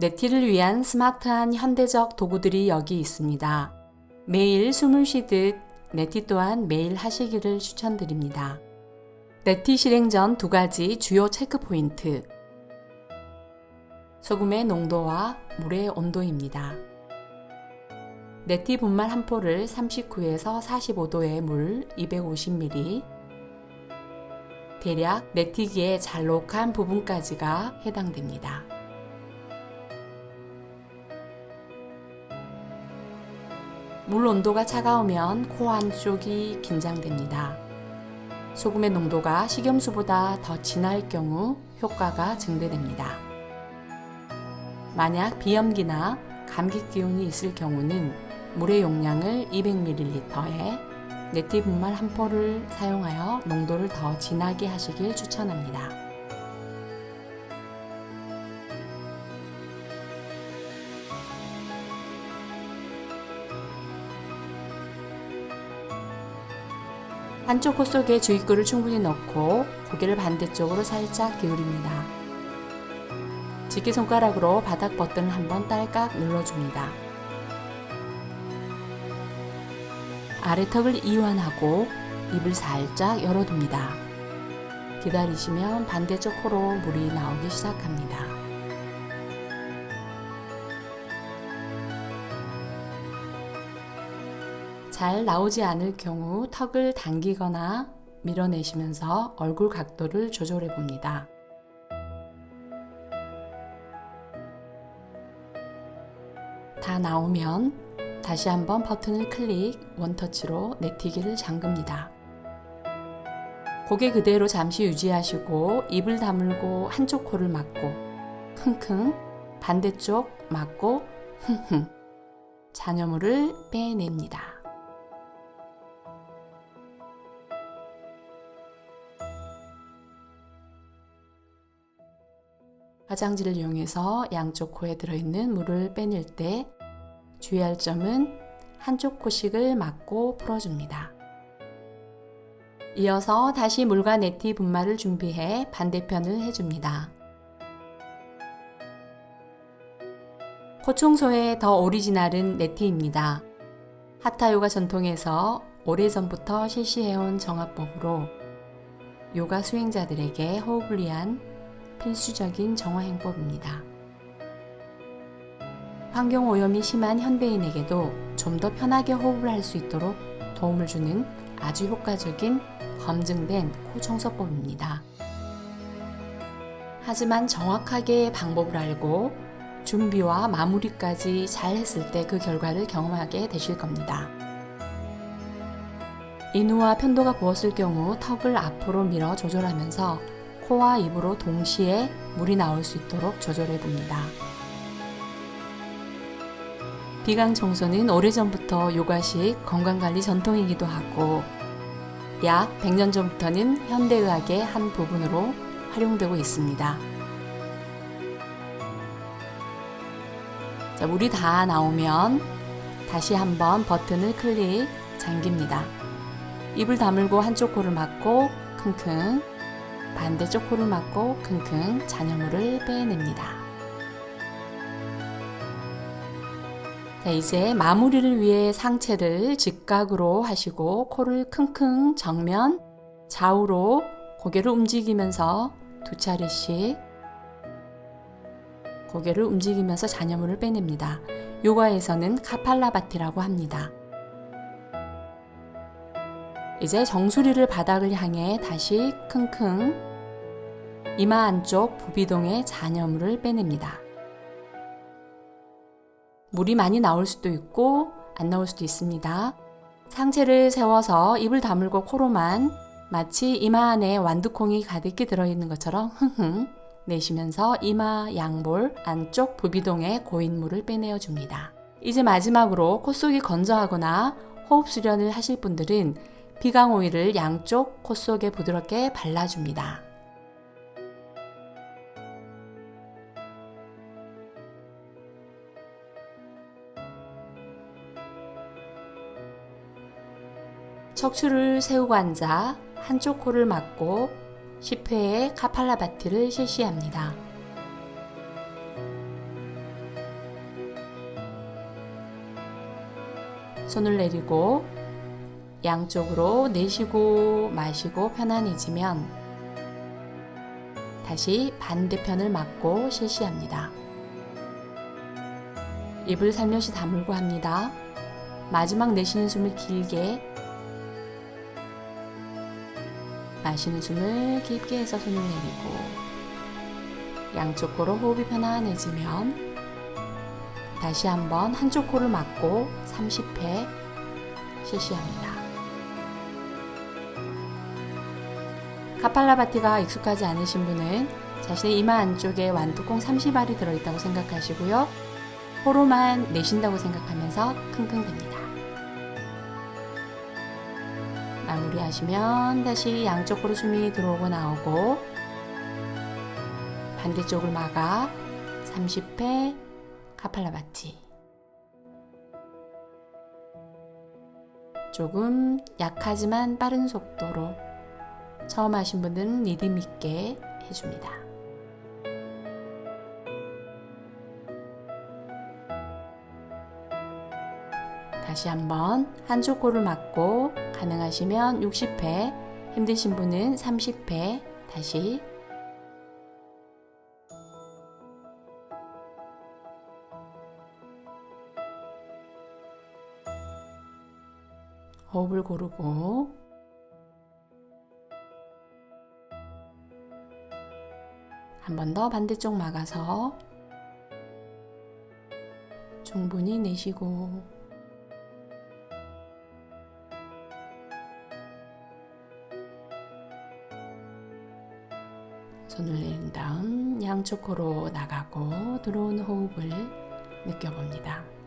네티를 위한 스마트한 현대적 도구들이 여기 있습니다. 매일 숨을 쉬듯 네티 또한 매일 하시기를 추천드립니다. 네티 실행 전 2가지 주요 체크 포인트. 소금의 농도와 물의 온도입니다. 네티 분말 한 포를 39에서 45도의 물 250ml, 대략 네티기의 잘록한 부분까지가 해당됩니다. 물 온도가 차가우면 코 안쪽이 긴장됩니다. 소금의 농도가 식염수보다 더 진할 경우 효과가 증대됩니다. 만약 비염기나 감기 기운이 있을 경우는 물의 용량을 200ml에 네티 분말 한 포를 사용하여 농도를 더 진하게 하시길 추천합니다. 한쪽 코 속에 주입구를 충분히 넣고 고개를 반대쪽으로 살짝 기울입니다. 집게손가락으로 바닥 버튼을 한번 딸깍 눌러줍니다. 아래턱을 이완하고 입을 살짝 열어둡니다. 기다리시면 반대쪽 코로 물이 나오기 시작합니다. 잘 나오지 않을 경우 턱을 당기거나 밀어내시면서 얼굴 각도를 조절해 봅니다. 다 나오면 다시 한번 버튼을 클릭, 원터치로 네티기를 잠급니다. 고개 그대로 잠시 유지하시고 입을 다물고 한쪽 코를 막고 킁킁, 반대쪽 막고 킁킁, 잔여물을 빼냅니다. 화장지를 이용해서 양쪽 코에 들어있는 물을 빼낼 때 주의할 점은 한쪽 코씩을 막고 풀어줍니다. 이어서 다시 물과 네티 분말을 준비해 반대편을 해줍니다. 코 청소에 더 오리지널은 네티입니다. 하타 요가 전통에서 오래전부터 실시해온 정화법으로 요가 수행자들에게 호흡을 위한 필수적인 정화행법입니다. 환경오염이 심한 현대인에게도 좀 더 편하게 호흡을 할 수 있도록 도움을 주는 아주 효과적인 검증된 코 청소법입니다. 하지만 정확하게 방법을 알고 준비와 마무리까지 잘 했을 때 그 결과를 경험하게 되실 겁니다. 인후와 편도가 부었을 경우 턱을 앞으로 밀어 조절하면서 코와 입으로 동시에 물이 나올 수 있도록 조절해 봅니다. 비강 청소는 오래전부터 요가식 건강관리 전통이기도 하고 약 100년 전부터는 현대의학의 한 부분으로 활용되고 있습니다. 자, 물이 다 나오면 다시 한번 버튼을 클릭, 잠깁니다. 입을 다물고 한쪽 코를 막고 킁킁, 반대쪽 코를 막고 킁킁, 잔여물을 빼냅니다. 자, 이제 마무리를 위해 상체를 직각으로 하시고 코를 킁킁 정면, 좌우로 고개를 움직이면서 2차례씩 고개를 움직이면서 잔여물을 빼냅니다. 요가에서는 카팔라바티라고 합니다. 이제 정수리를 바닥을 향해 다시 킁킁, 이마 안쪽 부비동의 잔여물을 빼냅니다. 물이 많이 나올 수도 있고 안 나올 수도 있습니다. 상체를 세워서 입을 다물고 코로만 마치 이마 안에 완두콩이 가득히 들어있는 것처럼 흥흥 내쉬면서 이마 양볼 안쪽 부비동의 고인물을 빼내어 줍니다. 이제 마지막으로 콧속이 건조하거나 호흡 수련을 하실 분들은 비강 오일을 양쪽 콧속에 부드럽게 발라줍니다. 척추를 세우고 앉아 한쪽 코를 막고 10회의 카팔라바티를 실시합니다. 손을 내리고 양쪽으로 내쉬고 마시고 편안해지면 다시 반대편을 맞고 실시합니다. 입을 살며시 다물고 합니다. 마지막 내쉬는 숨을 길게, 마시는 숨을 깊게 해서 손을 내리고 양쪽 코로 호흡이 편안해지면 다시 한번 한쪽 코를 막고 30회 실시합니다. 카팔라바티가 익숙하지 않으신 분은 자신의 이마 안쪽에 완두콩 30알이 들어있다고 생각하시고요. 코로만 내쉰다고 생각하면서 킁킁댑니다. 마무리하시면 다시 양쪽으로 숨이 들어오고 나오고 반대쪽을 막아 30회 카팔라바티. 조금 약하지만 빠른 속도로 처음 하신 분들은 리듬 있게 해줍니다. 다시 한번 한쪽 코를 막고 가능하시면 60회, 힘드신 분은 30회 다시 호흡을 고르고 한 번 더 반대쪽 막아서 충분히 내쉬고 손을 내린 다음 양쪽 코로 나가고 들어오는 호흡을 느껴봅니다.